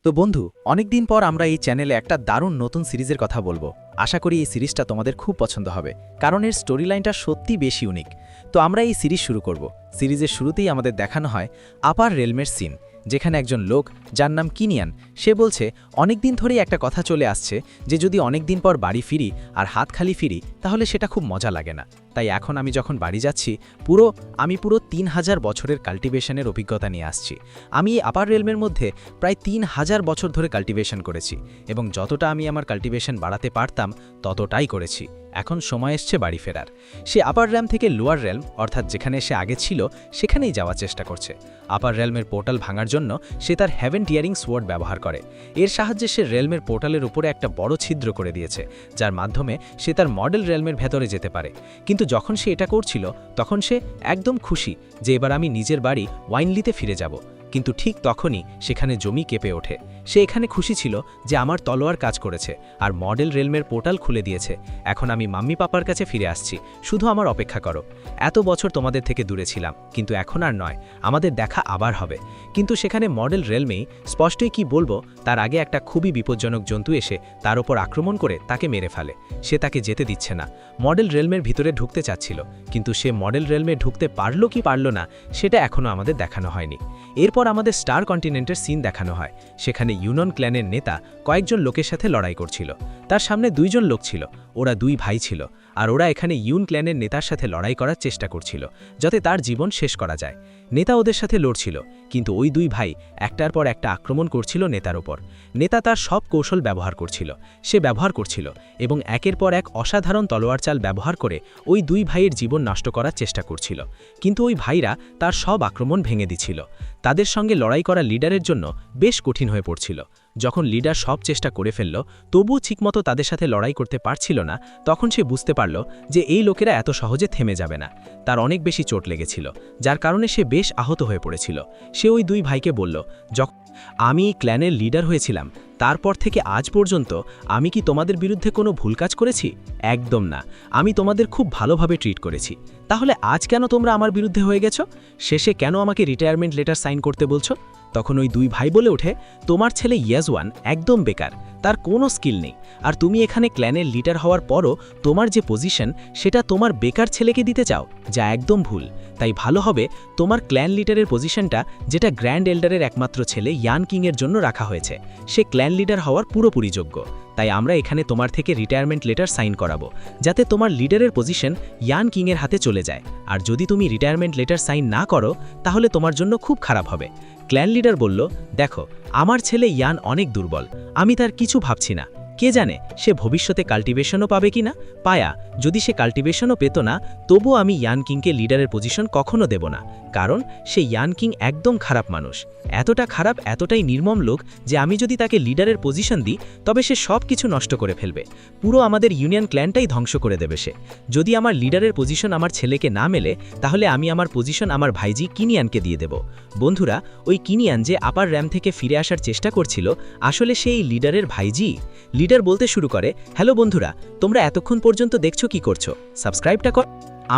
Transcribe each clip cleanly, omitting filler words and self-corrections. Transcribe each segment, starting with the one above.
তো বন্ধু, অনেকদিন পর আমরা এই চ্যানেলে একটা দারুণ নতুন সিরিজের কথা বলবো। আশা করি এই সিরিজটা তোমাদের খুব পছন্দ হবে, কারণ এর স্টোরি লাইনটা সত্যি বেশি ইউনিক। তো আমরা এই সিরিজ শুরু করব। সিরিজের শুরুতেই আমাদের দেখানো হয় আপার রেলমের সিন, যেখানে একজন লোক যার নাম কিনিয়ান, সে বলছে অনেক দিন ধরেই একটা কথা চলে আসছে যে যদি অনেক দিন পর বাড়ি ফিরি আর হাত খালি ফিরি তাহলে সেটা খুব মজা লাগে না। তাই এখন আমি যখন বাড়ি যাচ্ছি আমি পুরো 3000 বছরের কাল্টিভেশনের অভিজ্ঞতা নিয়ে আসছি। আমি এই আপার রেলমের মধ্যে প্রায় 3000 বছর ধরে কাল্টিভেশন করেছি এবং যতটা আমি আমার কাল্টিভেশন বাড়াতে পারতাম ততটাই করেছি। এখন সময় এসছে বাড়ি ফেরার। সে আপার র্যাম থেকে লোয়ার রেলম, অর্থাৎ যেখানে সে আগে ছিল সেখানেই যাওয়ার চেষ্টা করছে। আপার রেলমের পোর্টাল ভাঙার জন্য সে তার হেভেন টিয়ারিং সোয়ার্ড ব্যবহার করে। এর সাহায্যে সে রেলমের পোর্টালের উপরে একটা বড় ছিদ্র করে দিয়েছে, যার মাধ্যমে সে তার মডেল রেলমের ভেতরে যেতে পারে। কিন্তু যখন সে এটা করছিল তখন সে একদম খুশি যে এবার আমি নিজের বাড়ি ওয়াইনলিতে ফিরে যাব। কিন্তু ঠিক তখনই সেখানে জমি কেঁপে ওঠে। সে এখানে খুশি ছিল যে আমার তলোয়ার কাজ করেছে আর মডেল রেলমের পোর্টাল খুলে দিয়েছে। এখন আমি মাম্মি পাপার কাছে ফিরে আসছি, শুধু আমার অপেক্ষা করো। এত বছর তোমাদের থেকে দূরে ছিলাম, কিন্তু এখন আর নয়, আমাদের দেখা আবার হবে। কিন্তু সেখানে মডেল রেলমেই স্পষ্টই কি বলবো, তার আগে একটা খুবই বিপজ্জনক জন্তু এসে তার ওপর আক্রমণ করে তাকে মেরে ফেলে। সে তাকে যেতে দিচ্ছে না। মডেল রেলমের ভিতরে ঢুকতে চাচ্ছিল, কিন্তু সে মডেল রেলমে ঢুকতে পারল কি পারল না সেটা এখনও আমাদের দেখানো হয়নি। এরপর আমাদের স্টার কন্টিনেন্টের সিন দেখানো হয়। সেখানে ইউনন ক্ল্যানের নেতা কয়েকজন লোকের সাথে লড়াই করছিল। তার সামনে দুইজন লোক ছিল, ওরা দুই ভাই ছিল, আর ওরা এখানে ইউন ক্ল্যানের নেতার সাথে লড়াই করার চেষ্টা করছিল যাতে তার জীবন শেষ করা যায়। নেতা ওদের সাথে লড়ছিল, কিন্তু ওই দুই ভাই একটার পর একটা আক্রমণ করছিল নেতার ওপর। নেতা তার সব কৌশল ব্যবহার করছিল এবং একের পর এক অসাধারণ তলোয়ার চাল ব্যবহার করে ওই দুই ভাইয়ের জীবন নষ্ট করার চেষ্টা করছিল। কিন্তু ওই ভাইরা তার সব আক্রমণ ভেঙে দিচ্ছিল। তাদের সঙ্গে লড়াই করা লিডারের জন্য বেশ কঠিন হয়ে পড়ছিল। যখন লিডার সব চেষ্টা করে ফেলল তবুও ঠিকমতো তাদের সাথে লড়াই করতে পারছিল না, তখন সে বুঝতে পারল যে এই লোকেরা এত সহজে থেমে যাবে না। তার অনেক বেশি চোট লেগেছিল, যার কারণে সে বেশ আহত হয়ে পড়েছিল। সে ওই দুই ভাইকে বলল, আমি ক্ল্যানের লিডার হয়েছিলাম, তারপর থেকে আজ পর্যন্ত আমি কি তোমাদের বিরুদ্ধে কোনো ভুল কাজ করেছি? একদম না, আমি তোমাদের খুব ভালোভাবে ট্রিট করেছি। তাহলে আজ কেন তোমরা আমার বিরুদ্ধে হয়ে গেছো? শেষে কেন আমাকে রিটায়ারমেন্ট লেটার সাইন করতে বলছো? তখন ওই দুই ভাই বলে ওঠে, তোমার ছেলে ইয়াজওয়ান একদম বেকার, তার কোনো স্কিল নেই। আর তুমি এখানে ক্ল্যানের লিডার হওয়ার পরও তোমার যে পজিশন সেটা তোমার বেকার ছেলেকে দিতে চাও, যা একদম ভুল। তাই ভালো হবে তোমার ক্ল্যান লিডারের পজিশনটা, যেটা গ্র্যান্ড এল্ডারের একমাত্র ছেলে ইয়ান কিংয়ের জন্য রাখা হয়েছে, সে ক্ল্যান লিডার হওয়ার পুরোপুরি যোগ্য। তাই আমরা এখানে তোমার থেকে রিটায়ারমেন্ট লেটার সাইন করাবো, যাতে তোমার লিডারের পজিশন ইয়ান কিংয়ের হাতে চলে যায়। আর যদি তুমি রিটায়ারমেন্ট লেটার সাইন না করো তাহলে তোমার জন্য খুব খারাপ হবে। ক্ল্যান লিডার বলল, দেখো, আমার ছেলে ইয়ান অনেক দুর্বল, আমি তার কিছু ভাবছি না। কে জানে সে ভবিষ্যতে কাল্টিভেশনও পাবে কি না। যদি সে কাল্টিভেশনও পেত না, তবুও আমি ইয়ান কিংকে লিডারের পজিশন কখনো দেব না, কারণ সে ইয়ান কিং একদম খারাপ মানুষ। এতটা খারাপ, এতটাই নির্মম লোক যে আমি যদি তাকে লিডারের পজিশন দিই তবে সে সব কিছু নষ্ট করে ফেলবে, পুরো আমাদের ইউনিয়ন ক্ল্যানটাই ধ্বংস করে দেবে সে। যদি আমার লিডারের পজিশন আমার ছেলেকে না মেলে তাহলে আমি আমার পজিশন আমার ভাইজি কিনিয়ানকে দিয়ে দেব। বন্ধুরা, ওই কিনিয়ান যে আপার র্যাম থেকে ফিরে আসার চেষ্টা করছিল, আসলে সেই লিডারের ভাইজি। লিডার বলতে শুরু করে, হ্যালো বন্ধুরা, তোমরা এতক্ষণ পর্যন্ত দেখছো কি করছো? সাবস্ক্রাইবটা কর।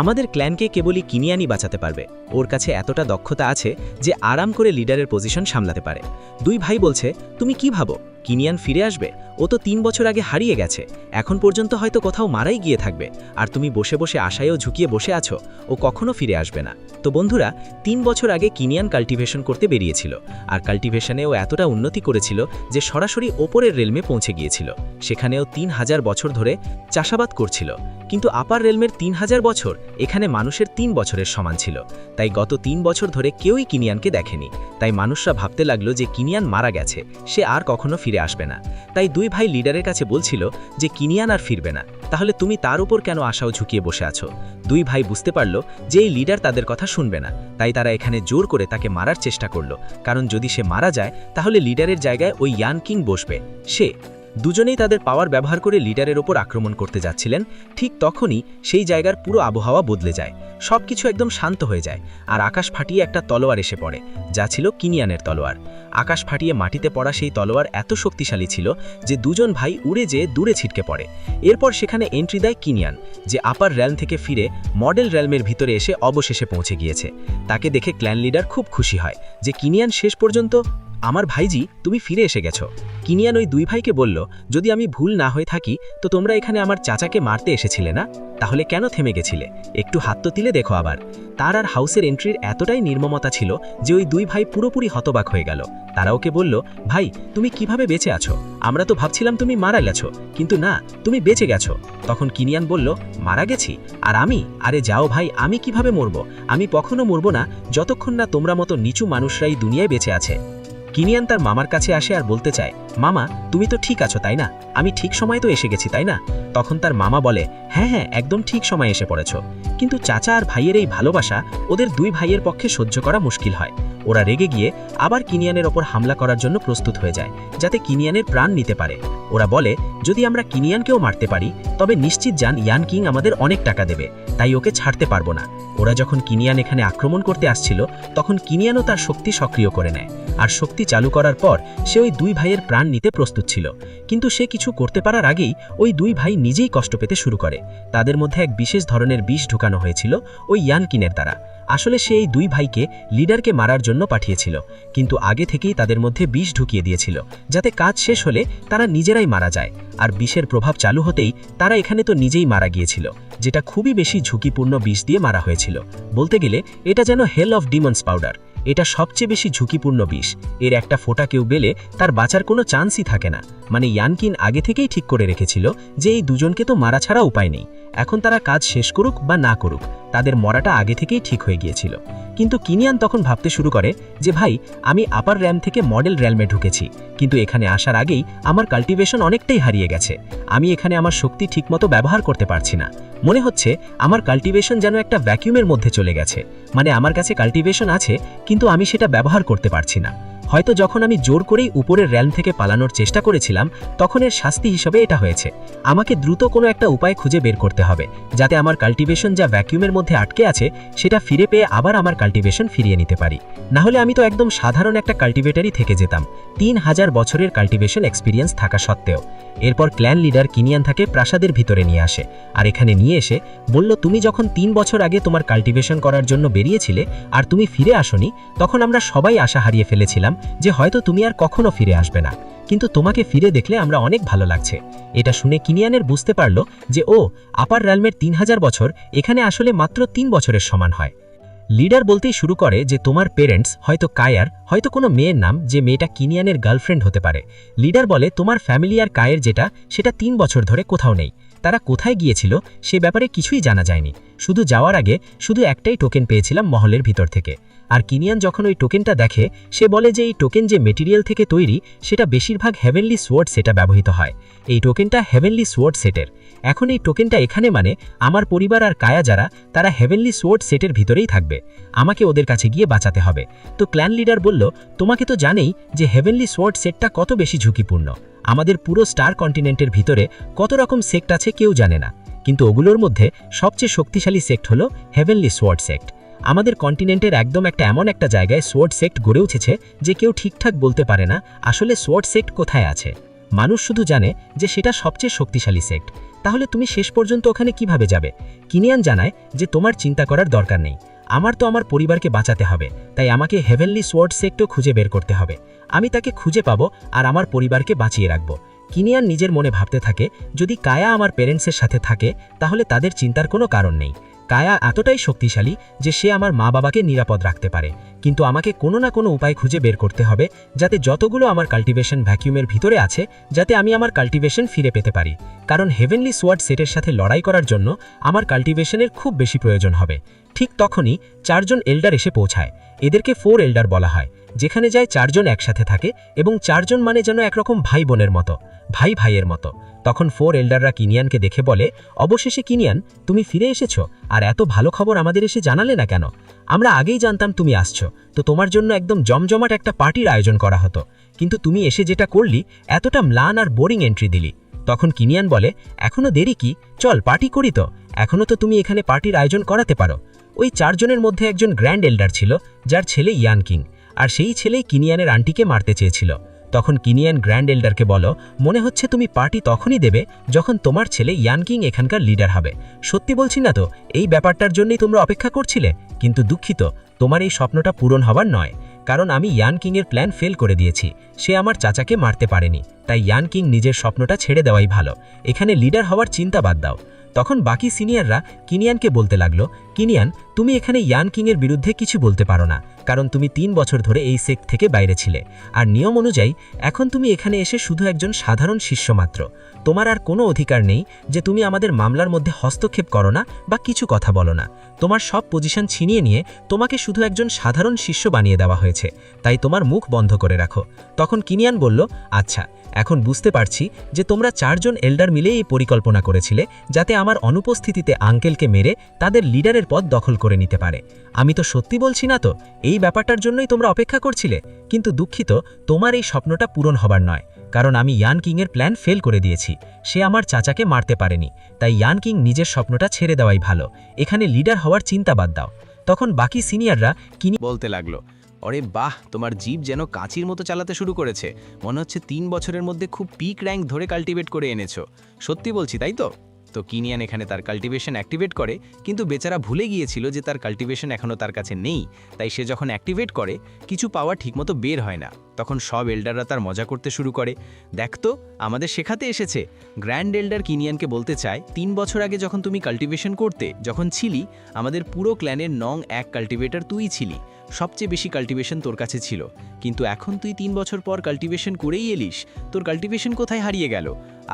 আমাদের ক্ল্যানকে কেবলই কিনিয়ানই বাঁচাতে পারবে। ওর কাছে এতটা দক্ষতা আছে যে আরাম করে লিডারের পজিশন সামলাতে পারে। দুই ভাই বলছে, তুমি কি ভাবো কিনিয়ান ফিরে আসবে? ও তো 3 বছর আগে হারিয়ে গেছে, এখন পর্যন্ত হয়তো কোথাও মারাই গিয়ে থাকবে। আর তুমি বসে বসে আশায়ও ঝুঁকিয়ে বসে আছো ও কখনো ফিরে আসবে না। তো বন্ধুরা, 3 বছর আগে কিনিয়ান কাল্টিভেশন করতে বেরিয়েছিল, আর কাল্টিভেশনে ও এতটা উন্নতি করেছিল যে সরাসরি ওপরের রেলমে পৌঁছে গিয়েছিল। সেখানেও 3000 বছর ধরে চাষাবাদ করছিল। কিন্তু আপার রেলমের 3000 বছর এখানে মানুষের 3 বছরের সমান ছিল। তাই গত 3 বছর ধরে কেউই কিনিয়ানকে দেখেনি। তাই মানুষরা ভাবতে লাগলো যে কিনিয়ান মারা গেছে, সে আর কখনো ফিরে আসবে না। তাই দুই ভাই লিডারের কাছে বলছিল যে কিনিয়ান আর ফিরবে না, তাহলে তুমি তার উপর কেন আশাও ঝুঁকিয়ে বসে আছো? দুই ভাই বুঝতে পারল যে এই লিডার তাদের কথা শুনবে না, তাই তারা এখানে জোর করে তাকে মারার চেষ্টা করলো। কারণ যদি সে মারা যায় তাহলে লিডারের জায়গায় ওই ইয়ান কিং বসবে। দুজনেই তাদের পাওয়ার ব্যবহার করে লিডারের ওপর আক্রমণ করতে যাচ্ছিলেন। ঠিক তখনই সেই জায়গার পুরো আবহাওয়া বদলে যায়, সবকিছু একদম শান্ত হয়ে যায়, আর আকাশ ফাটিয়ে একটা তলোয়ার এসে পড়ে, যা ছিল কিনিয়ানের তলোয়ার। আকাশ ফাটিয়ে মাটিতে পড়া সেই তলোয়ার এত শক্তিশালী ছিল যে দুজন ভাই উড়ে যেয়ে দূরে ছিটকে পড়ে। এরপর সেখানে এন্ট্রি দেয় কিনিয়ান, যে আপার রেলম থেকে ফিরে মডেল রেলমের ভিতরে এসে অবশেষে পৌঁছে গিয়েছে। তাকে দেখে ক্ল্যান লিডার খুব খুশি হয় যে কিনিয়ান শেষ পর্যন্ত আমার ভাইজি, তুমি ফিরে এসে গেছো। কিনিয়ান ওই দুই ভাইকে বলল, যদি আমি ভুল না হয়ে থাকি তো তোমরা এখানে আমার চাচাকে মারতে এসেছিলে না? তাহলে কেন থেমে গেছিলে? একটু হাত তো তুলে দেখো আবার। তার আর হাউসের এন্ট্রির এতটাই নির্মমতা ছিল যে ওই দুই ভাই পুরোপুরি হতবাক হয়ে গেল। তারা ওকে বলল, ভাই তুমি কিভাবে বেঁচে আছো? আমরা তো ভাবছিলাম তুমি মারা গেছো, কিন্তু না, তুমি বেঁচে গেছো। তখন কিনিয়ান বলল, মারা গেছি? আর আমি? আরে যাও ভাই, আমি কিভাবে মরবো? আমি কখনো মরবো না যতক্ষণ না তোমরা মতো নিচু মানুষরাই দুনিয়ায় বেঁচে আছে। কিনিয়ান তার মামার কাছে আসে আর বলতে চায়, মামা তুমি তো ঠিক আছো তাই না? আমি ঠিক সময়ে তো এসে গেছি তাই না? তখন তার মামা বলে, হ্যাঁ হ্যাঁ, একদম ঠিক সময়ে এসে পড়েছ। কিন্তু চাচা আর ভাইয়ের এই ভালোবাসা ওদের দুই ভাইয়ের পক্ষে সহ্য করা মুশকিল হয়। ওরা রেগে গিয়ে আবার কিনিয়ানের ওপর হামলা করার জন্য প্রস্তুত হয়ে যায়, যাতে কিনিয়ানের প্রাণ নিতে পারে। ওরা বলে, যদি আমরা কিনিয়ানকেও মারতে পারি তবে নিশ্চিত যান ইয়ান কিং আমাদের অনেক টাকা দেবে, তাই ওকে ছাড়তে পারবো না। ওরা যখন কিনিয়ান এখানে আক্রমণ করতে আসছিল তখন কিনিয়ানও তার শক্তি সক্রিয় করে নেয়, আর শক্তি চালু করার পর সে ওই দুই ভাইয়ের প্রাণ নিতে প্রস্তুত ছিল। কিন্তু সে কিছু করতে পারার আগেই ওই দুই ভাই নিজেই কষ্ট পেতে শুরু করে। তাদের মধ্যে এক বিশেষ ধরনের বিষ ঢুকানো হয়েছিল ওই ইয়ান কিনের দ্বারা। আসলে সে এই দুই ভাইকে লিডারকে মারার জন্য পাঠিয়েছিল, কিন্তু আগে থেকেই তাদের মধ্যে বিষ ঢুকিয়ে দিয়েছিল, যাতে কাজ শেষ হলে তারা নিজেরাই মারা যায়। আর বিষের প্রভাব চালু হতেই তারা এখানে তো নিজেই মারা গিয়েছিল, যেটা খুবই বেশি ঝুঁকিপূর্ণ বিষ দিয়ে মারা হয়েছিল। বলতে গেলে এটা যেন হেল অফ ডিমন্স পাউডার। এটা সবচেয়ে বেশি ঝুঁকিপূর্ণ বিষ। এর একটা ফোঁটা কেউ বেলে তার বাঁচার কোনো চান্সই থাকে না। মানে ইয়ানকিন আগে থেকেই ঠিক করে রেখেছিল যে এই দুজনকে তো মারা ছাড়া উপায় নেই। এখন তারা কাজ শেষ করুক বা না করুক, তাদের মরাটা আগে থেকেই ঠিক হয়ে গিয়েছিল। কিন্তু কিনিয়ান তখন ভাবতে শুরু করে যে ভাই, আমি আপার র্যাম থেকে মডেল র্যামে ঢুকেছি, কিন্তু এখানে আসার আগেই আমার কাল্টিভেশন অনেকটাই হারিয়ে গেছে। আমি এখানে আমার শক্তি ঠিকমতো ব্যবহার করতে পারছি না। মনে হচ্ছে আমার কাল্টিভেশন যেন একটা ভ্যাকিউমের মধ্যে চলে গেছে। মানে আমার কাছে কাল্টিভেশন আছে, কিন্তু আমি সেটা ব্যবহার করতে পারছি না। হয়তো যখন আমি জোর করেই উপরের র্যাম থেকে পালানোর চেষ্টা করেছিলাম তখন এর শাস্তি হিসেবে এটা হয়েছে। আমাকে দ্রুত কোনো একটা উপায় খুঁজে বের করতে হবে, যাতে আমার কাল্টিভেশন যা ভ্যাকিউমের মধ্যে আটকে আছে সেটা ফিরে পেয়ে আবার আমার কাল্টিভেশন ফিরিয়ে নিতে পারি। না হলে আমি তো একদম সাধারণ একটা কাল্টিভেটারই থেকে যেতাম, 3000 বছরের কাল্টিভেশন এক্সপিরিয়েন্স থাকা সত্ত্বেও। এরপর ক্ল্যান লিডার কিনিয়ান তাকে প্রাসাদের ভিতরে নিয়ে আসে, আর এখানে নিয়ে এসে বলল, তুমি যখন 3 বছর আগে তোমার কাল্টিভেশন করার জন্য বেরিয়েছিলে আর তুমি ফিরে আসোনি, তখন আমরা সবাই আশা হারিয়ে ফেলেছিলাম যে হয়তো তুমি আর কখনো ফিরে আসবে না, কিন্তু তোমাকে ফিরে দেখলে আমরা অনেক ভালো লাগছে। এটা শুনে কিনিয়ানের বুঝতে পারল যে ও আপার র্যালমের 3000 বছর এখানে আসলে মাত্র 3 বছরের সমান হয়। লিডার বলতেই শুরু করে যে তোমার পেরেন্টস হয়তো কায়ার, হয়তো কোনো মেয়ের নাম, যে মেয়েটা কিনিয়ানের গার্লফ্রেন্ড হতে পারে। লিডার বলে, তোমার ফ্যামিলি আর কায়ের যেটা, সেটা 3 বছর ধরে কোথাও নেই। তারা কোথায় গিয়েছিল সে ব্যাপারে কিছুই জানা যায়নি। শুধু যাওয়ার আগে শুধু একটাই টোকেন পেয়েছিলাম মহলের ভিতর থেকে। আর কিনিয়ান যখন ওই টোকেনটা দেখে সে বলে যে এই টোকেন যে মেটেরিয়াল থেকে তৈরি সেটা বেশিরভাগ হেভেনলি সোয়ার্ড সেটা ব্যবহৃত হয়। এই টোকেনটা হেভেনলি সোয়ার্ড সেটের। এখন এই টোকেনটা এখানে মানে আমার পরিবার আর কায়া যারা, তারা হেভেনলি সোয়ার্ড সেটের ভিতরেই থাকবে। আমাকে ওদের কাছে গিয়ে বাঁচাতে হবে। তো ক্ল্যান লিডার বলল, তোমাকে তো জানেই যে হেভেনলি সোয়ার্ড সেটটা কত বেশি ঝুঁকিপূর্ণ। আমাদের পুরো স্টার কন্টিনেন্টের ভিতরে কত রকম সেক্ট আছে কেউ জানে না, কিন্তু ওগুলোর মধ্যে সবচেয়ে শক্তিশালী সেক্ট হলো হেভেনলি সোয়ার্ড সেক্ট। আমাদের কন্টিনেন্টের একদম এমন একটা জায়গায় সোয়ার্ড সেক্ট গড়ে উঠেছে যে কেউ ঠিকঠাক বলতে পারে না আসলে সোয়ার্ড সেক্ট কোথায় আছে। মানুষ শুধু জানে যে সেটা সবচেয়ে শক্তিশালী সেক্ট। তাহলে তুমি শেষ পর্যন্ত ওখানে কিভাবে যাবে? কিনিয়ান জানায় যে তোমার চিন্তা করার দরকার নেই, আমার তো আমার পরিবারকে বাঁচাতে হবে, তাই আমাকে হেভেনলি সোয়ার্ড সেক্টও খুঁজে বের করতে হবে। আমি তাকে খুঁজে পাবো আর আমার পরিবারকে বাঁচিয়ে রাখবো। কিনিয়ান নিজের মনে ভাবতে থাকে, যদি কায়া আমার পেরেন্টসের সাথে থাকে তাহলে তাদের চিন্তার কোনো কারণ নেই। কায়া এতটাই শক্তিশালী যে সে আমার মা বাবাকে নিরাপদ রাখতে পারে, কিন্তু আমাকে কোনো না কোনো উপায় খুঁজে বের করতে হবে যাতে যতগুলো আমার কাল্টিভেশন ভ্যাকিউমের ভিতরে আছে যাতে আমি আমার কাল্টিভেশন ফিরে পেতে পারি। কারণ হেভেনলি সোয়ার্ড সেটের সাথে লড়াই করার জন্য আমার কাল্টিভেশনের খুব বেশি প্রয়োজন হবে। ঠিক তখনই 4 জন এল্ডার এসে পৌঁছায়। এদেরকে 4 এল্ডার বলা হয়। যেখানে যায় 4 জন একসাথে থাকে এবং 4 জন মানে যেন একরকম ভাই বোনের মতো, ভাই ভাইয়ের মতো। তখন 4 এল্ডাররা কিনিয়ানকে দেখে বলে, অবশেষে কিনিয়ান, তুমি ফিরে এসেছো, আর এত ভালো খবর আমাদের এসে জানালে না কেন? আমরা আগেই জানতাম তুমি আসছো, তো তোমার জন্য একদম জমজমাট একটা পার্টির আয়োজন করা হতো, কিন্তু তুমি এসে যেটা করলি এতটা ম্লান আর বোরিং এন্ট্রি দিলি। তখন কিনিয়ান বলে, এখনো দেরি কি, চল পার্টি করি। তো এখনো তো তুমি এখানে পার্টির আয়োজন করাতে পারো। ওই 4 জনের মধ্যে একজন গ্র্যান্ড এল্ডার ছিল যার ছেলে ইয়ান কিং, আর সেই ছেলেই কিনিয়ানের আন্টিকে মারতে চেয়েছিল। তখন কিনিয়ান গ্র্যান্ড এল্ডারকে বলো, মনে হচ্ছে তুমি পার্টি তখনই দেবে যখন তোমার ছেলে ইয়ান কিং এখানকার লিডার হবে। সত্যি বলছি না তো, এই ব্যাপারটার জন্যই তোমরা অপেক্ষা করছিলে? কিন্তু দুঃখিত, তোমার এই স্বপ্নটা পূরণ হবার নয়, কারণ আমি ইয়ান কিংয়ের প্ল্যান ফেল করে দিয়েছি। সে আমার চাচাকে মারতে পারেনি, তাই ইয়ান কিং নিজের স্বপ্নটা ছেড়ে দেওয়াই ভালো। এখানে লিডার হওয়ার চিন্তা বাদ দাও। তখন বাকি সিনিয়ররা কিনিয়ানকে বলতে লাগলো, কিনিয়ান, তুমি এখানে ইয়ান কিংয়ের বিরুদ্ধে কিছু বলতে পারো না, কারণ তুমি 3 বছর ধরে এই সেক্ট থেকে বাইরে ছিলে। আর নিয়ম অনুযায়ী এখন তুমি এখানে এসে শুধু একজন সাধারণ শিষ্য মাত্র। তোমার আর কোনো অধিকার নেই যে তুমি আমাদের মামলার মধ্যে হস্তক্ষেপ করো না বা কিছু কথা বলো না। তোমার সব পজিশন ছিনিয়ে নিয়ে তোমাকে শুধু একজন সাধারণ শিষ্য বানিয়ে দেওয়া হয়েছে, তাই তোমার মুখ বন্ধ করে রাখো। তখন কিনিয়ান বলল, আচ্ছা, এখন বুঝতে পারছি যে তোমরা 4 জন এল্ডার মিলে এই পরিকল্পনা করেছিলে যাতে আমার অনুপস্থিতিতে আঙ্কেলকে মেরে তাদের লিডারের পদ দখল করে নিতে পারে। আমি তো সত্যি বলছি না তো, এই ব্যাপারটার জন্যই তোমরা অপেক্ষা করছিলে। কিন্তু দুঃখিত, তোমার এই স্বপ্নটা পূরণ হবার নয়, কারণ আমি ইয়ান কিংয়ের প্ল্যান ফেল করে দিয়েছি। সে আমার চাচাকে মারতে পারেনি, তাই ইয়ান কিং নিজের স্বপ্নটা ছেড়ে দেওয়াই ভালো। এখানে লিডার হওয়ার চিন্তা বাদ দাও। তখন বাকি সিনিয়ররা বলতে লাগলো, অরে বাহ, তোমার জিভ যেন কাঁচির মতো চালাতে শুরু করেছে। মনে হচ্ছে 3 বছরের মধ্যে খুব পিক র্যাঙ্ক ধরে কাল্টিভেট করে এনেছো। সত্যি বলছি, তাই তো? তো কিনিয়ান এখানে তার কাল্টিভেশন অ্যাক্টিভেট করে, কিন্তু বেচারা ভুলে গিয়েছিল যে তার কাল্টিভেশন এখনও তার কাছে নেই। তাই সে যখন অ্যাক্টিভেট করে, কিছু পাওয়ার ঠিকমতো বের হয় না। তখন সব এল্ডাররা তার মজা করতে শুরু করে। দেখতো, আমাদের শেখাতে এসেছে। গ্র্যান্ড এল্ডার কিনিয়ানকে বলতে চায়, 3 বছর আগে যখন তুমি কাল্টিভেশন করতে যখন ছিলি, আমাদের পুরো ক্ল্যানের নং 1 কাল্টিভেটর তুই ছিলি। সবচেয়ে বেশি কাল্টিভেশন তোর কাছে ছিল, কিন্তু এখন তুই 3 বছর পর কাল্টিভেশন করেই এলিস। তোর কাল্টিভেশন কোথায় হারিয়ে গেল?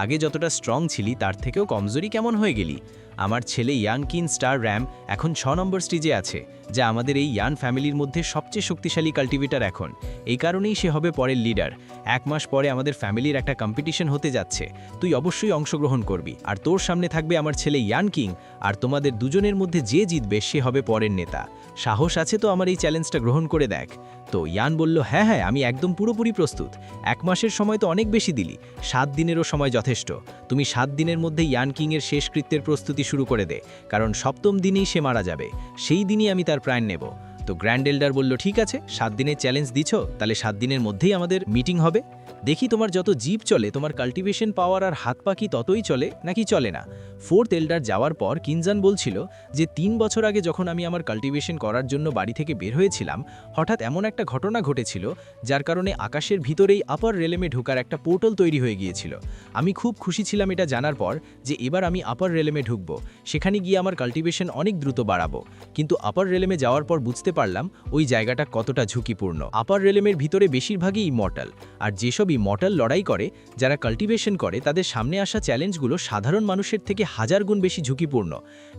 আগে যতটা স্ট্রং ছিলি তার থেকেও কমজোরি কেমন হয়ে গেলি? আমার ছেলে ইয়ান কিন স্টার র্যাম এখন 6 নম্বর স্টেজে আছে, যা আমাদের এই ইয়ান ফ্যামিলির মধ্যে সবচেয়ে শক্তিশালী কাল্টিভেটর এখন। এই কারণেই সে হবে পরের লিডার। 1 মাস পরে আমাদের ফ্যামিলির একটা কম্পিটিশন হতে যাচ্ছে, তুই অবশ্যই অংশগ্রহণ করবি। আর তোর সামনে থাকবে আমার ছেলে ইয়ান কিং, আর তোমাদের দুজনের মধ্যে যে জিতবে সে হবে পরের নেতা। সাহস আছে তো আমার এই চ্যালেঞ্জটা গ্রহণ করে দেখ? তো ইয়ান বলল, হ্যাঁ হ্যাঁ, আমি একদম পুরোপুরি প্রস্তুত। 1 মাসের সময় তো অনেক বেশি দিলি, 7 দিনেরও সময় যথেষ্ট। তুমি 7 দিনের মধ্যে ইয়ান কিংয়ের শেষকৃত্যের প্রস্তুতি শুরু করে দে, কারণ 7ম দিনেই সে মারা যাবে। সেই দিনই আমি তার প্রাণ নেব। তো গ্র্যান্ড এল্ডার বলল, ঠিক আছে, 7 দিনের চ্যালেঞ্জ দিছ, তাহলে 7 দিনের মধ্যেই আমাদের মিটিং হবে। দেখি তোমার যত জিভ চলে, তোমার কাল্টিভেশন পাওয়ার আর হাত পা কি ততই চলে নাকি চলে না। 4th এল্ডার যাওয়ার পর কিনজান বলছিল যে 3 বছর আগে যখন আমি আমার কাল্টিভেশন করার জন্য বাড়ি থেকে বের হয়েছিলাম, হঠাৎ এমন একটা ঘটনা ঘটেছিল যার কারণে আকাশের ভিতরেই আপার রেলেমে ঢোকার একটা পোর্টাল তৈরি হয়ে গিয়েছিল। আমি খুব খুশি ছিলাম এটা জানার পর যে এবার আমি আপার রেলেমে ঢুকবো, সেখানে গিয়ে আমার কাল্টিভেশন অনেক দ্রুত বাড়াবো। কিন্তু আপার রেলেমে যাওয়ার পর বুঝতে পারলাম ওই জায়গাটা কতটা ঝুঁকিপূর্ণ। আপার রেলেমের ভিতরে বেশিরভাগই ইমর্টাল, আর যেসব ইমর্টাল লড়াই করে, যারা কাল্টিভেশন করে, তাদের সামনে আসা চ্যালেঞ্জগুলো সাধারণ মানুষের থেকে 1000 গুণ বেশি ঝুঁকিপূর্ণ।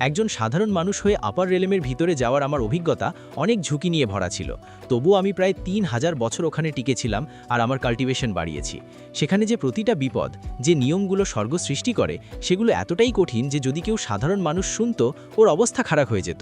একজন সাধারণ মানুষ হয়ে আপার রেলেমের ভিতরে যাওয়ার আমার অভিজ্ঞতা অনেক ঝুঁকি নিয়ে ভরা ছিল। তবুও আমি প্রায় 3000 বছর ওখানে টিকেছিলাম আর আমার কাল্টিভেশন বাড়িয়েছি। সেখানে যে প্রতিটা বিপদ, যে নিয়মগুলো স্বর্গ সৃষ্টি করে, সেগুলো এতটাই কঠিন যে যদি কেউ সাধারণ মানুষ শুনত, ওর অবস্থা খারাপ হয়ে যেত।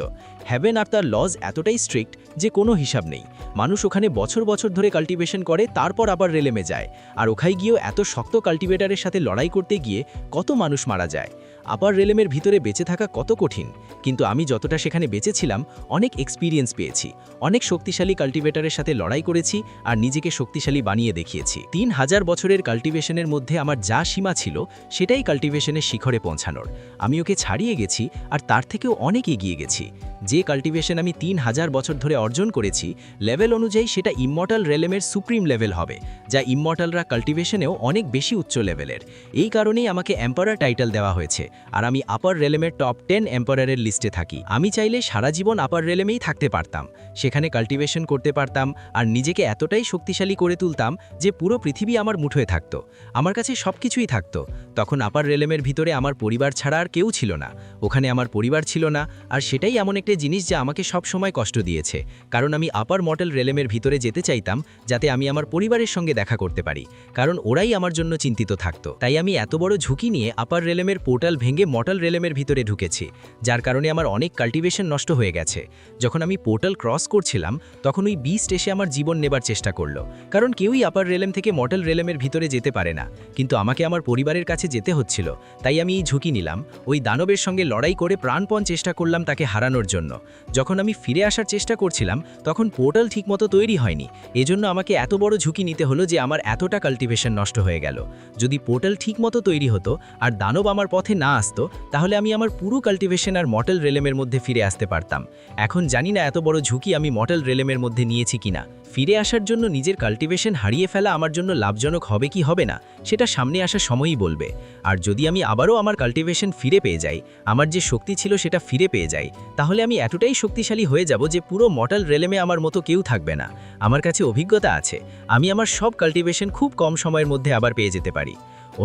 হ্যাভেন আর তার লজ এতটাই স্ট্রিক্ট যে কোনো হিসাব নেই। মানুষ ওখানে বছর বছর ধরে কাল্টিভেশন করে, তারপর আবার রেলেমে যায়। আর ওখানে গিয়েও এত শক্ত কাল্টিভেটারের সাথে লড়াই করতে গিয়ে কত মানুষ মারা যায়। আপার রেলেমের ভিতরে বেঁচে থাকা কত কঠিন, কিন্তু আমি যতটা সেখানে বেঁচেছিলাম অনেক এক্সপিরিয়েন্স পেয়েছি, অনেক শক্তিশালী কাল্টিভেটারের সাথে লড়াই করেছি আর নিজেকে শক্তিশালী বানিয়ে দেখিয়েছি। 3000 বছরের কাল্টিভেশনের মধ্যে আমার যা সীমা ছিল সেটাই কাল্টিভেশনের শিখরে পৌঁছানোর। আমি ওকে ছাড়িয়ে গেছি আর তার থেকেও অনেক এগিয়ে গেছি। যে কাল্টিভেশন আমি 3000 বছর ধরে অর্জন করেছি, লেভেল অনুযায়ী সেটা ইমমর্টাল রেলেমের সুপ্রিম লেভেল হবে, যা ইমমর্টালরা কাল্টিভেশনেও অনেক বেশি উচ্চ লেভেলের। এই কারণেই আমাকে এম্পারার টাইটেল দেওয়া হয়েছে, আর আমি আপার রেলেমের টপ 10 এম্পারারের লিস্টে থাকি। আমি চাইলে সারা জীবন আপার রেলেমেই থাকতে পারতাম, সেখানে কাল্টিভেশন করতে পারতাম আর নিজেকে এতটাই শক্তিশালী করে তুলতাম যে পুরো পৃথিবী আমার মুঠোয় থাকতো, আমার কাছে সব কিছুই থাকতো। তখন আপার রেলেমের ভিতরে আমার পরিবার ছাড়া আর কেউ ছিল না, ওখানে আমার পরিবার ছিল না। আর সেটাই এমন একটা জিনিস যা আমাকে সব সময় কষ্ট দিয়েছে, কারণ আমি আপার মর্টাল রেলেমের ভিতরে যেতে চাইতাম যাতে আমি আমার পরিবারের সঙ্গে দেখা করতে পারি, কারণ ওরাই আমার জন্য চিন্তিত থাকতো। তাই আমি এত বড় ঝুঁকি নিয়ে আপার রেলেমের পোর্টাল ভেঙে মর্টাল রেলেমের ভিতরে ঢুকেছি, যার কারণে আমার অনেক কাল্টিভেশন নষ্ট হয়ে গেছে। যখন আমি পোর্টাল ক্রস করছিলাম তখন ওই বিস্ট এসে আমার জীবন নেবার চেষ্টা করলো, কারণ কেউই আপার রেলেম থেকে মর্টাল রেলেমের ভিতরে যেতে পারে না, কিন্তু আমাকে আমার পরিবারের কাছে যেতে হচ্ছিল। তাই আমি এই ঝুঁকি নিলাম, ওই দানবের সঙ্গে লড়াই করে প্রাণপণ চেষ্টা করলাম তাকে হারানোর জন্য। যখন আমি ফিরে আসার চেষ্টা করছিলাম তখন পোর্টাল ঠিকমতো তৈরি হয়নি, এজন্য আমাকে এত বড় ঝুঁকি নিতে হলো যে আমার এতটা কাল্টিভেশন নষ্ট হয়ে গেল। যদি পোর্টাল ঠিকমতো তৈরি হতো আর দানব আমার পথে না আসতো তাহলে আমি আমার পুরো কাল্টিভেশন আর মর্টাল রেলেমের মধ্যে ফিরে আসতে পারতাম। এখন জানি না এত বড় ঝুঁকি আমি মর্টাল রেলেমের মধ্যে নিয়েছি কিনা। ফিরে আসার জন্য নিজের কাল্টিভেশন হারিয়ে ফেলা আমার জন্য লাভজনক হবে কি হবে না সেটা সামনে আসার সময়ই বলবে। আর যদি আমি আবারও আমার কাল্টিভেশন ফিরে পেয়ে যাই, আমার যে শক্তি ছিল সেটা ফিরে পেয়ে যাই, তাহলে আমি এতটাই শক্তিশালী হয়ে যাব যে পুরো মর্টাল রেলেমে আমার মতো কেউ থাকবে না। আমার কাছে অভিজ্ঞতা আছে, আমি আমার সব কাল্টিভেশন খুব কম সময়ের মধ্যে আবার পেয়ে যেতে পারি।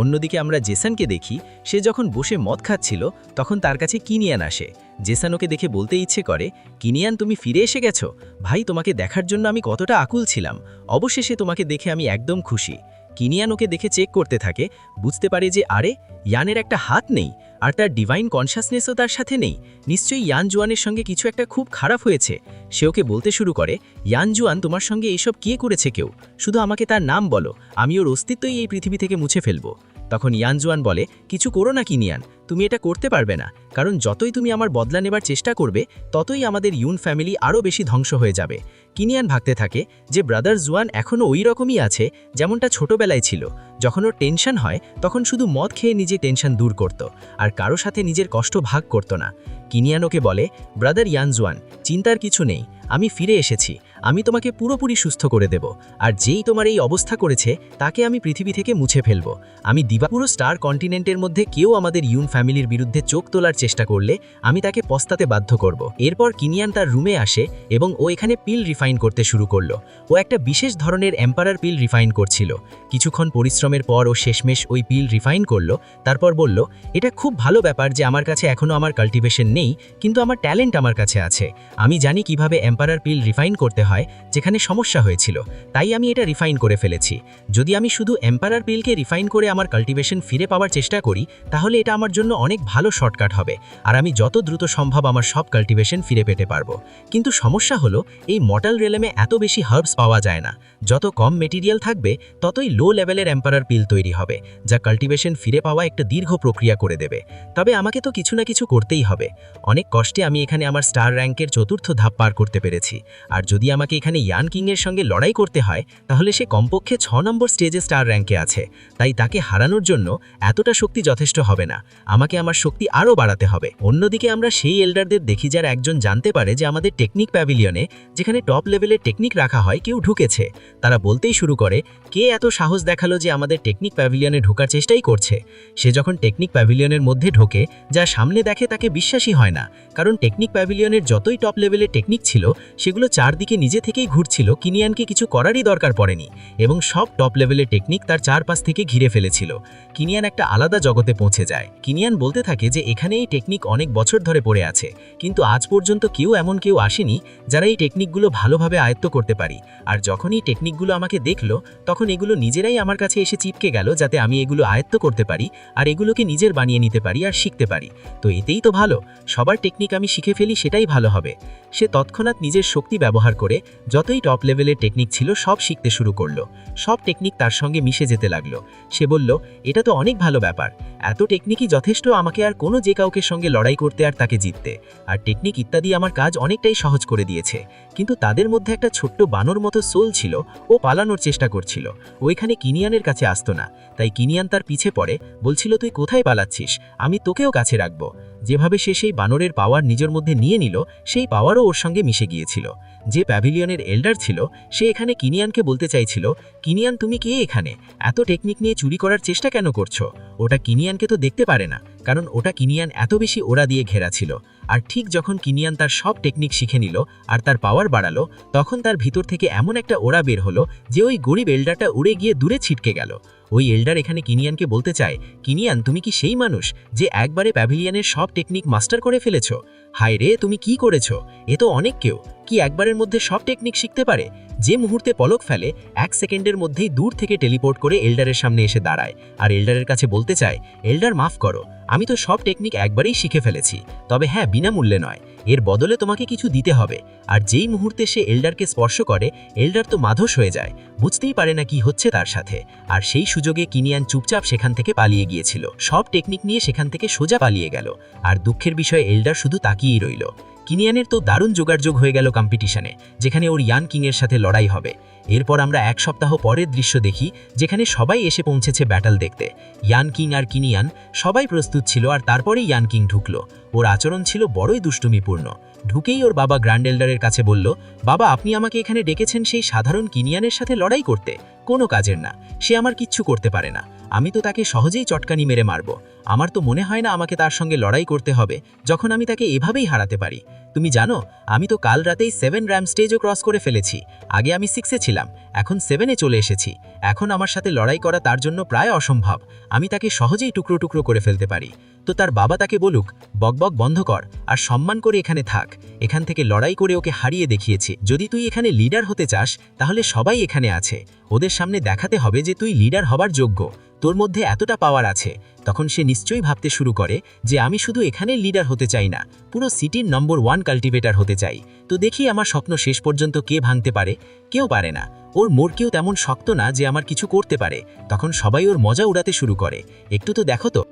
অন্যদিকে আমরা জেসনকে দেখি, সে যখন বসে মদ খাচ্ছিল তখন তার কাছে কিনিয়ান আসে। জেসন ওকে দেখে বলতে ইচ্ছে করে, কিনিয়ান তুমি ফিরে এসে গেছো ভাই, তোমাকে দেখার জন্য আমি কতটা আকুল ছিলাম, অবশেষে তোমাকে দেখে আমি একদম খুশি। কিনিয়ান ওকে দেখে চেক করতে থাকে, বুঝতে পারে যে আরে ইয়ানের একটা হাত নেই আর তার ডিভাইন কনসাসনেসও তার সাথে নেই, নিশ্চয়ই ইয়ান জুয়ানের সঙ্গে কিছু একটা খুব খারাপ হয়েছে। সে ওকে বলতে শুরু করে, ইয়ান জুয়ান তোমার সঙ্গে এইসব কে করেছে কেউ, শুধু আমাকে তার নাম বলো, আমি ওর অস্তিত্বই এই পৃথিবী থেকে মুছে ফেলবো। তখন ইয়ান জুয়ান বলে, কিছু করো না কিনিয়ান, তুমি এটা করতে পারবে না, কারণ যতই তুমি আমার বদলা নেবার চেষ্টা করবে ততই আমাদের ইউন ফ্যামিলি আরও বেশি ধ্বংস হয়ে যাবে। কিনিয়ান ভাবতে থাকে যে ব্রাদার জুয়ান এখনও ওই রকমই আছে যেমনটা ছোটবেলায় ছিল, যখন ওর টেনশন হয় তখন শুধু মদ খেয়ে নিজে টেনশন দূর করত আর কারো সাথে নিজের কষ্ট ভাগ করত না। কিনিয়ান ওকে বলে, ব্রাদার ইয়ান জুয়ান, চিন্তার কিছু নেই, আমি ফিরে এসেছি, আমি তোমাকে পুরোপুরি সুস্থ করে দেব, আর যেই তোমার এই অবস্থা করেছে তাকে আমি পৃথিবী থেকে মুছে ফেলব। আমি পুরো স্টার কন্টিনেন্টের মধ্যে কেউ আমাদের ইউন ফ্যামিলির বিরুদ্ধে চোখ তোলার চেষ্টা করলে আমি তাকে পস্তাতে বাধ্য করব। এরপর কিনিয়ান তার রুমে আসে এবং ও এখানে পিল রিফাইন করতে শুরু করলো। ও একটা বিশেষ ধরনের এম্পারার পিল রিফাইন করছিল। কিছুক্ষণ পরিশ্রমের পর ও শেষমেশ ওই পিল রিফাইন করলো। তারপর বলল, এটা খুব ভালো ব্যাপার যে আমার কাছে এখনও আমার কাল্টিভেশন নেই, কিন্তু আমার ট্যালেন্ট আমার কাছে আছে। আমি জানি কিভাবে এম্পারার পিল রিফাইন করতে হয় যেখানে সমস্যা হয়েছিল, তাই আমি এটা রিফাইন করে ফেলেছি। যদি আমি শুধু এম্পারার পিলকে রিফাইন করে আমার কাল্টিভেশন ফিরে পাওয়ার চেষ্টা করি তাহলে এটা আমার জন্য অনেক ভালো শর্টকাট হবে, আর আমি যত দ্রুত সম্ভব আমার সব কাল্টিভেশন ফিরে পেতে পারবো। কিন্তু সমস্যা হলো এই মর্টাল রেলেমে এত বেশি হার্বস পাওয়া যায় না। যত কম মেটেরিয়াল থাকবে ততই লো লেভেলের এম্পারার পিল তৈরি হবে, যা কাল্টিভেশন ফিরে পাওয়া একটা দীর্ঘ প্রক্রিয়া করে দেবে। তবে আমাকে তো কিছু না কিছু করতেই হবে। অনেক কষ্টে আমি এখানে আমার স্টার র্যাঙ্কের ৪র্থ ধাপ পার করতে পেরেছি, আর যদি আমাকে এখানে ইয়ান কিংয়ের সঙ্গে লড়াই করতে হয় তাহলে সে কমপক্ষে ৬ নম্বর স্টেজে স্টার র্যাঙ্কে আছে, তাই তাকে হারানোর জন্য এতটা শক্তি যথেষ্ট হবে না, আমাকে আমার শক্তি আরও বাড়াতে হবে। অন্যদিকে আমরা সেই এল্ডারদের দেখি যার একজন জানতে পারে যে আমাদের টেকনিক প্যাভিলিয়নে, যেখানে টপ লেভেলের টেকনিক রাখা হয়, কেউ ঢুকেছে। তারা বলতেই শুরু করে, কে এত সাহস দেখালো যে আমাদের টেকনিক প্যাভিলিয়নে ঢোকার চেষ্টাই করছে। সে যখন টেকনিক প্যাভিলিয়নের মধ্যে ঢোকে, যা সামনে দেখে তাকে বিশ্বাসই হয় না, কারণ টেকনিক প্যাভিলিয়নের যতই টপ লেভেলের টেকনিক ছিল সেগুলো চারদিকে নিজে থেকেই ঘুরছিল, কিনিয়ানকে কিছু করারই দরকার পড়েনি, এবং সব টপ লেভেলের টেকনিক তার চারপাশ থেকে ঘিরে ফেলেছিল। কিনিয়ান একটা আলাদা জগতে পৌঁছে যায়। কিনিয়ান বলতে থাকে যে এখানে এই টেকনিক অনেক বছর ধরে পড়ে আছে, কিন্তু আজ পর্যন্ত এমন কেউ আসেনি যারা এই টেকনিকগুলো ভালোভাবে আয়ত্ত করতে পারি। আর যখন এই টেকনিকগুলো আমাকে দেখলো তখন এগুলো নিজেরাই আমার কাছে এসে চিপকে গেল, যাতে আমি এগুলো আয়ত্ত করতে পারি আর এগুলোকে নিজের বানিয়ে নিতে পারি আর শিখতে পারি। তো এতেই তো ভালো, সবার টেকনিক আমি শিখে ফেলি, সেটাই ভালো হবে। সে তৎক্ষণাৎ নিজের শক্তি ব্যবহার করে যতই টপ লেভেলের টেকনিক ছিল সব শিখতে শুরু করলো। সব টেকনিক তার সঙ্গে মিশে যেতে লাগলো। সে বলল, এটা তো অনেক ভালো ব্যাপার, এত টেকনিকই যথেষ্ট আমাকে আর কোনো যে কাউকে সঙ্গে লড়াই করতে আর তাকে জিততে। আর টেকনিক ইত্যাদি আমার কাজ অনেকটাই সহজ করে দিয়েছে। কিন্তু তাদের মধ্যে একটা ছোট্ট বানর মতো সোল ছিল, ও পালানোর চেষ্টা করছিল। ওইখানে কিনিয়ানের কাছে আসতো না, তাই কিনিয়ান তার পিছে পড়ে, বলছিল, তুই কোথায় পালাচ্ছিস, আমি তোকেও কাছে রাখবো। যেভাবে সে সেই বানরের পাওয়ার নিজের মধ্যে নিয়ে নিল, সেই পাওয়ারও ওর সঙ্গে মিশে গিয়েছিল। যে প্যাভিলিয়নের এল্ডার ছিল সে এখানে কিনিয়ানকে বলতে চাইছিল, কিনিয়ান তুমি কে, এখানে এত টেকনিক নিয়ে চুরি করার চেষ্টা কেন করছো? ওটা কিনিয়ানকে তো দেখতে পারে না, কারণ ওটা কিনিয়ান এত বেশি ওরা দিয়ে ঘেরা ছিল। আর ঠিক যখন কিনিয়ান তার সব টেকনিক শিখে নিল আর তার পাওয়ার বাড়ালো, তখন তার ভিতর থেকে এমন একটা ওরা বের হলো যে ওই গরিব এল্ডারটা উড়ে গিয়ে দূরে ছিটকে গেল। ওই এল্ডার এখানে কিনিয়ানকে বলতে চায়, কিনিয়ান তুমি কি সেই মানুষ যে একবারে প্যাভিলিয়নের সব টেকনিক মাস্টার করে ফেলেছো? হায় রে, তুমি কি করেছো? এ তো অনেক কেউ কি একবারের মধ্যে সব টেকনিক শিখতে পারে? যে মুহূর্তে পলক ফেলে 1 সেকেন্ডের মধ্যেই দূর থেকে টেলিপোর্ট করে এল্ডারের সামনে এসে দাঁড়ায় আর এল্ডারের কাছে বলতে চায়, এল্ডার মাফ করো, আমি তো সব টেকনিক একবারেই শিখে ফেলেছি, তবে হ্যাঁ বিনামূল্যে নয়, এর বদলে তোমাকে কিছু দিতে হবে। আর যেই মুহূর্তে সে এল্ডারকে স্পর্শ করে, এল্ডার তো মাধস হয়ে যায়, বুঝতেই পারে না কি হচ্ছে তার সাথে। আর সেই সুযোগে কিনিয়ান চুপচাপ সেখান থেকে পালিয়ে গিয়েছিল, সব টেকনিক নিয়ে সেখান থেকে সোজা পালিয়ে গেল। আর দুঃখের বিষয়ে এল্ডার শুধু তাকিয়েই রইল। কিনিয়ানের তো দারুণ যোগাযোগ হয়ে গেল কম্পিটিশনে, যেখানে ওর ইয়ান কিংয়ের সাথে লড়াই হবে। এরপর আমরা এক সপ্তাহ পরের দৃশ্য দেখি, যেখানে সবাই এসে পৌঁছেছে ব্যাটল দেখতে। ইয়ান কিং আর কিনিয়ান সবাই প্রস্তুত ছিল, আর তারপরেই ইয়ান কিং ঢুকলো। ওর আচরণ ছিল বড়ই দুষ্টুমিপূর্ণ। ঢুকেই ওর বাবা গ্র্যান্ড এল্ডারের কাছে বলল, বাবা আপনি আমাকে এখানে ডেকেছেন সেই সাধারণ কিনিয়ানের সাথে লড়াই করতে? কোনো কাজের না, সে আমার কিচ্ছু করতে পারে না। আমি তো তাকে সহজেই চটকানি মেরে মারব। আমার তো মনে হয় না আমাকে তার সঙ্গে লড়াই করতে হবে, যখন আমি তাকে এভাবেই হারাতে পারি। তুমি জানো, আমি তো কাল রাতেই 7 র্যাম স্টেজও ক্রস করে ফেলেছি। আগে আমি 6-এ ছিলাম, এখন 7-এ চলে এসেছি। এখন আমার সাথে লড়াই করা তার জন্য প্রায় অসম্ভব। আমি তাকে সহজেই টুকরো টুকরো করে ফেলতে পারি। তো তার বাবা তাকে বলুক, বকবক বন্ধ কর আর সম্মান করে এখানে থাক। এখান থেকে লড়াই করে ওকে হারিয়ে দেখিয়েছি। যদি তুই এখানে লিডার হতে চাস, তাহলে সবাই এখানে আছে। ওদের সামনে দেখাতে হবে যে তুই লিডার হবার যোগ্য, তোর মধ্যে এতটা পাওয়ার আছে। তখন সে নিশ্চয়ই ভাবতে শুরু করে যে আমি শুধু এখানে লিডার হতে চাই না, পুরো সিটির নম্বর 1 কাল্টিভেটর হতে চাই। তো দেখি আমার স্বপ্ন শেষ পর্যন্ত কে ভাঙতে পারে। কেউ পারে না। ওর মোড়কেও তেমন শক্ত না যে আমার কিছু করতে পারে। তখন সবাই ওর মজা উড়াতে শুরু করে। একটু তো দেখো তো,